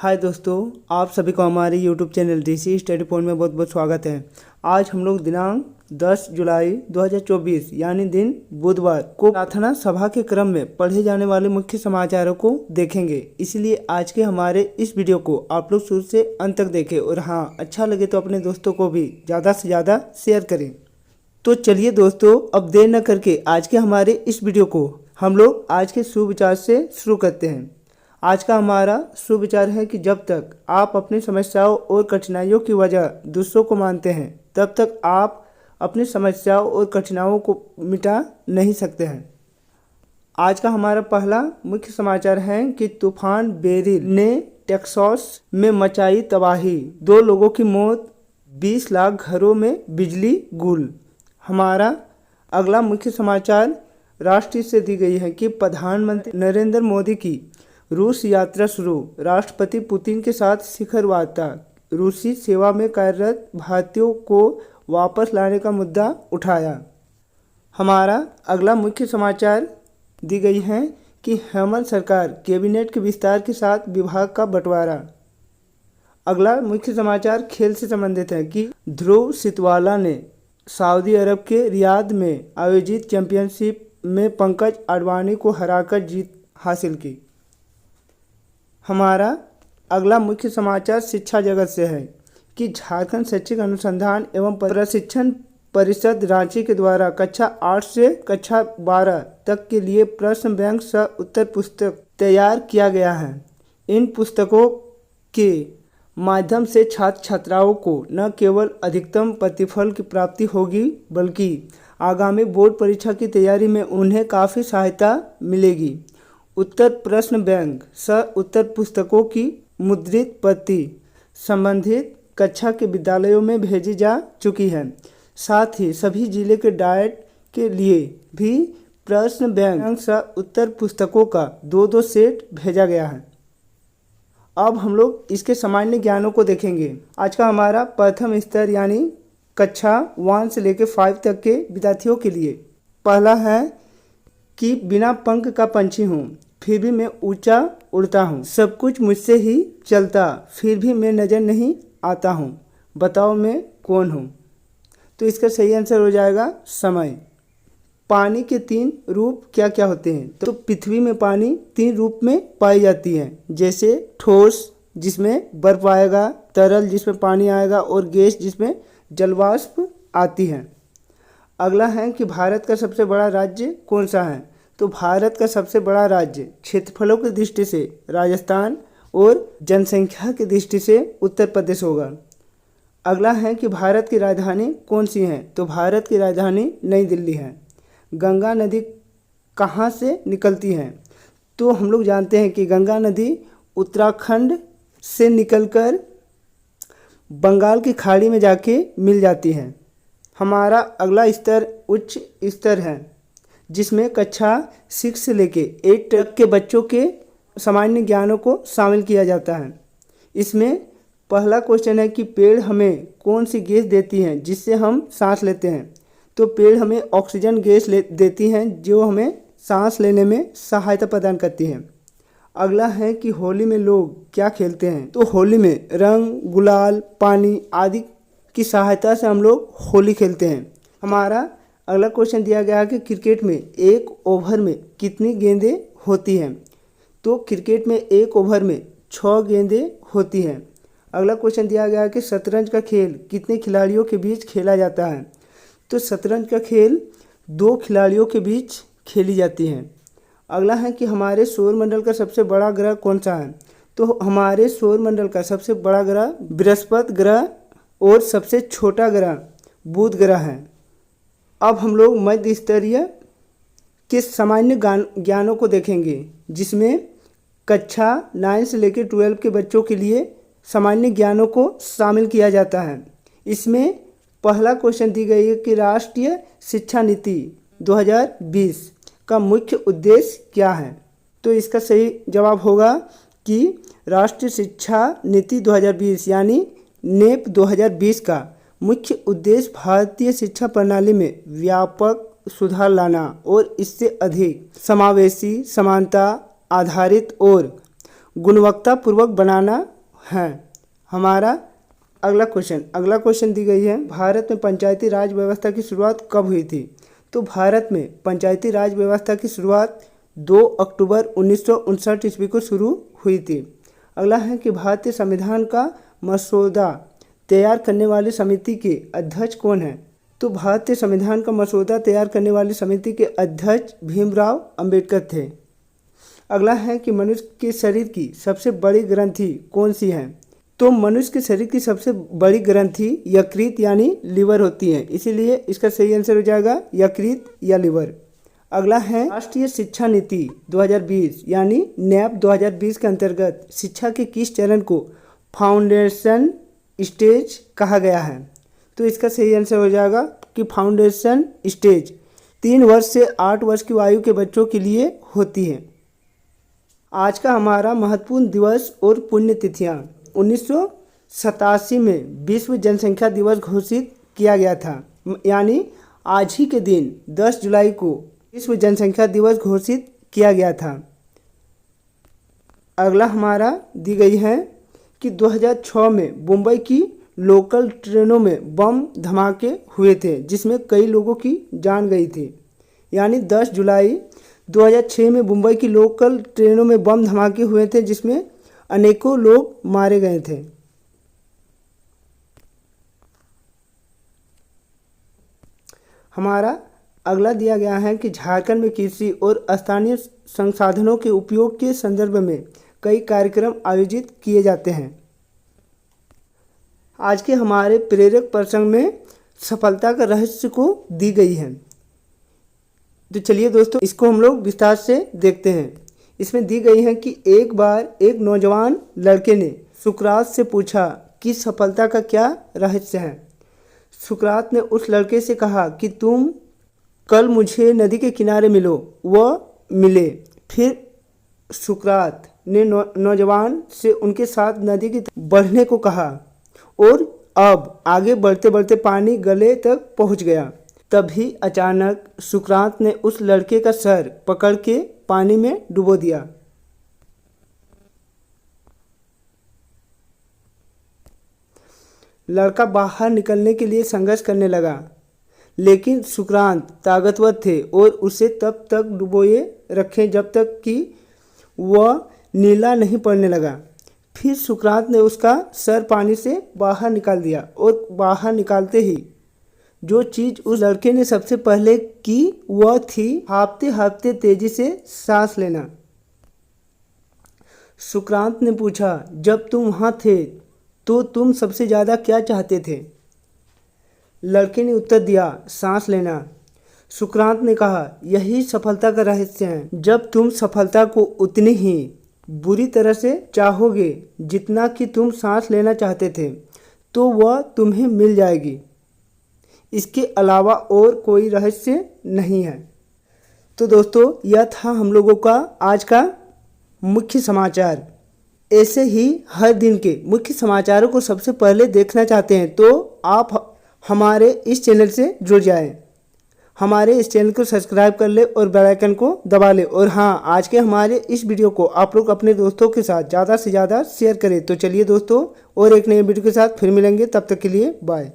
हाय दोस्तों, आप सभी को हमारे YouTube channel DC study point में बहुत बहुत स्वागत है। आज हम लोग दिनांक 10 जुलाई 2024 यानी दिन बुधवार को प्रार्थना सभा के क्रम में पढ़े जाने वाले मुख्य समाचारों को देखेंगे। इसलिए आज के हमारे इस वीडियो को आप लोग शुरू से अंत तक देखें और हाँ, अच्छा लगे तो अपने दोस्तों को भी ज़्यादा से ज़्यादा शेयर करें। तो चलिए दोस्तों, अब देर न करके आज के हमारे इस वीडियो को हम लोग आज के सुविचार से शुरू करते हैं। आज का हमारा सुविचार है कि जब तक आप अपनी समस्याओं और कठिनाइयों की वजह दूसरों को मानते हैं, तब तक आप अपनी समस्याओं और कठिनाइयों को मिटा नहीं सकते हैं। आज का हमारा पहला मुख्य समाचार है कि तूफान बेरिल ने टेक्सास में मचाई तबाही, 2 लोगों की मौत, 20 लाख घरों में बिजली गुल। हमारा अगला मुख्य समाचार राष्ट्र से दी गई है कि प्रधानमंत्री नरेंद्र मोदी की रूस यात्रा शुरू, राष्ट्रपति पुतिन के साथ शिखर वार्ता, रूसी सेवा में कार्यरत भारतीयों को वापस लाने का मुद्दा उठाया। हमारा अगला मुख्य समाचार दी गई है कि हेमंत सरकार कैबिनेट के विस्तार के साथ विभाग का बंटवारा। अगला मुख्य समाचार खेल से संबंधित है कि ध्रुव सितवाला ने सऊदी अरब के रियाद में आयोजित चैंपियनशिप में पंकज अडवाणी को हराकर जीत हासिल की। हमारा अगला मुख्य समाचार शिक्षा जगत से है कि झारखंड शैक्षिक अनुसंधान एवं प्रशिक्षण परिषद रांची के द्वारा कक्षा 8 से कक्षा 12 तक के लिए प्रश्न बैंक सह उत्तर पुस्तक तैयार किया गया है। इन पुस्तकों के माध्यम से छात्र छात्राओं को न केवल अधिकतम प्रतिफल की प्राप्ति होगी, बल्कि आगामी बोर्ड परीक्षा की तैयारी में उन्हें काफ़ी सहायता मिलेगी। उत्तर प्रश्न बैंक सह उत्तर पुस्तकों की मुद्रित प्रति संबंधित कक्षा के विद्यालयों में भेजी जा चुकी है। साथ ही सभी जिले के डाइट के लिए भी प्रश्न बैंक सह उत्तर पुस्तकों का 2-2 सेट भेजा गया है। अब हम लोग इसके सामान्य ज्ञानों को देखेंगे। आज का हमारा प्रथम स्तर यानी कक्षा 1 से लेकर 5 तक के विद्यार्थियों के लिए पहला है कि बिना पंख का पंछी हूँ, फिर भी मैं ऊंचा उड़ता हूँ। सब कुछ मुझसे ही चलता, फिर भी मैं नज़र नहीं आता हूँ। बताओ मैं कौन हूँ? तो इसका सही आंसर हो जाएगा समय। पानी के 3 रूप क्या क्या होते हैं? तो पृथ्वी में पानी 3 रूप में पाई जाती है, जैसे ठोस जिसमें बर्फ आएगा, तरल जिसमें पानी आएगा और गैस जिसमें जलवाष्प आती है। अगला है कि भारत का सबसे बड़ा राज्य कौन सा है? तो भारत का सबसे बड़ा राज्य क्षेत्रफलों की दृष्टि से राजस्थान और जनसंख्या की दृष्टि से उत्तर प्रदेश होगा। अगला है कि भारत की राजधानी कौन सी है? तो भारत की राजधानी नई दिल्ली है। गंगा नदी कहाँ से निकलती है? तो हम लोग जानते हैं कि गंगा नदी उत्तराखंड से निकलकर बंगाल की खाड़ी में जाके मिल जाती है। हमारा अगला स्तर उच्च स्तर है, जिसमें कक्षा 6 से लेके 8 तक के बच्चों के सामान्य ज्ञानों को शामिल किया जाता है। इसमें पहला क्वेश्चन है कि पेड़ हमें कौन सी गैस देती हैं जिससे हम सांस लेते हैं? तो पेड़ हमें ऑक्सीजन गैस देती हैं, जो हमें सांस लेने में सहायता प्रदान करती है। अगला है कि होली में लोग क्या खेलते हैं? तो होली में रंग, गुलाल, पानी आदि की सहायता से हम लोग होली खेलते हैं। हमारा अगला क्वेश्चन दिया गया है कि क्रिकेट में 1 ओवर में कितनी गेंदें होती हैं? तो क्रिकेट में 1 ओवर में 6 गेंदें होती हैं। अगला क्वेश्चन दिया गया है कि शतरंज का खेल कितने खिलाड़ियों के बीच खेला जाता है? तो शतरंज का खेल 2 खिलाड़ियों के बीच खेली जाती है। अगला है कि हमारे सौरमंडल का सबसे बड़ा ग्रह कौन सा है? तो हमारे सौरमंडल का सबसे बड़ा ग्रह बृहस्पति ग्रह और सबसे छोटा ग्रह बुध ग्रह है। अब हम लोग मध्य स्तरीय के सामान्य ज्ञानों को देखेंगे, जिसमें कक्षा 9 से लेकर 12 के बच्चों के लिए सामान्य ज्ञानों को शामिल किया जाता है। इसमें पहला क्वेश्चन दी गई है कि राष्ट्रीय शिक्षा नीति 2020 का मुख्य उद्देश्य क्या है? तो इसका सही जवाब होगा कि राष्ट्रीय शिक्षा नीति 2020 यानी नेप 2020 का मुख्य उद्देश्य भारतीय शिक्षा प्रणाली में व्यापक सुधार लाना और इससे अधिक समावेशी, समानता आधारित और गुणवत्तापूर्वक बनाना हैं। हमारा अगला क्वेश्चन दी गई है, भारत में पंचायती राज व्यवस्था की शुरुआत कब हुई थी? तो भारत में पंचायती राज व्यवस्था की शुरुआत 2 अक्टूबर 1959 ईस्वी को शुरू हुई थी। अगला है कि भारतीय संविधान का मसौदा तैयार करने वाली समिति के अध्यक्ष कौन है? तो भारतीय संविधान का मसौदा तैयार करने वाली समिति के अध्यक्ष भीमराव अंबेडकर थे। अगला है कि मनुष्य के शरीर की सबसे बड़ी ग्रंथि कौन सी है? तो मनुष्य के शरीर की सबसे बड़ी ग्रंथि यकृत यानी लीवर होती है, इसीलिए इसका सही आंसर हो जाएगा यकृत या लीवर। अगला है राष्ट्रीय शिक्षा नीति 2020 यानी नैप 2020 के अंतर्गत शिक्षा के किस चरण को फाउंडेशन स्टेज कहा गया है? तो इसका सही आंसर हो जाएगा कि फाउंडेशन स्टेज 3 वर्ष से 8 वर्ष की आयु के बच्चों के लिए होती है। आज का हमारा महत्वपूर्ण दिवस और पुण्यतिथियाँ 1987 में विश्व जनसंख्या दिवस घोषित किया गया था, यानी आज ही के दिन 10 जुलाई को विश्व जनसंख्या दिवस घोषित किया गया था। अगला हमारा दी गई है कि 2006 में मुंबई की लोकल ट्रेनों में बम धमाके हुए थे जिसमें कई लोगों की जान गई थी, यानी 10 जुलाई 2006 में मुंबई की लोकल ट्रेनों में बम धमाके हुए थे जिसमें अनेकों लोग मारे गए थे। हमारा अगला दिया गया है कि झारखंड में कृषि और स्थानीय संसाधनों के उपयोग के संदर्भ में कई कार्यक्रम आयोजित किए जाते हैं। आज के हमारे प्रेरक प्रसंग में सफलता का रहस्य को दी गई है। तो चलिए दोस्तों इसको हम लोग विस्तार से देखते हैं। इसमें दी गई है कि एक बार एक नौजवान लड़के ने सुकरात से पूछा कि सफलता का क्या रहस्य है। सुकरात ने उस लड़के से कहा कि तुम कल मुझे नदी के किनारे मिलो। वह मिले। फिर सुकरात ने नौजवान से उनके साथ नदी की तरफ बढ़ने को कहा और अब आगे बढ़ते बढ़ते पानी गले तक पहुंच गया। तभी अचानक सुकरात ने उस लड़के का सर पकड़ के पानी में डुबो दिया। लड़का बाहर निकलने के लिए संघर्ष करने लगा, लेकिन सुकरात ताकतवर थे और उसे तब तक डुबोए रखे जब तक कि वह नीला नहीं पड़ने लगा। फिर सुकरात ने उसका सर पानी से बाहर निकाल दिया और बाहर निकालते ही जो चीज़ उस लड़के ने सबसे पहले की वह थी हाँफते हाँफते तेजी से सांस लेना। सुकरात ने पूछा, जब तुम वहाँ थे तो तुम सबसे ज़्यादा क्या चाहते थे? लड़के ने उत्तर दिया, सांस लेना। सुकरात ने कहा, यही सफलता का रहस्य है। जब तुम सफलता को उतनी ही बुरी तरह से चाहोगे जितना कि तुम सांस लेना चाहते थे तो वह तुम्हें मिल जाएगी। इसके अलावा और कोई रहस्य नहीं है। तो दोस्तों यह था हम लोगों का आज का मुख्य समाचार। ऐसे ही हर दिन के मुख्य समाचारों को सबसे पहले देखना चाहते हैं तो आप हमारे इस चैनल से जुड़ जाएं। हमारे इस चैनल को सब्सक्राइब कर ले और बेल आइकन को दबा ले। और हाँ, आज के हमारे इस वीडियो को आप लोग अपने दोस्तों के साथ ज़्यादा से ज़्यादा शेयर करें। तो चलिए दोस्तों और एक नए वीडियो के साथ फिर मिलेंगे, तब तक के लिए बाय।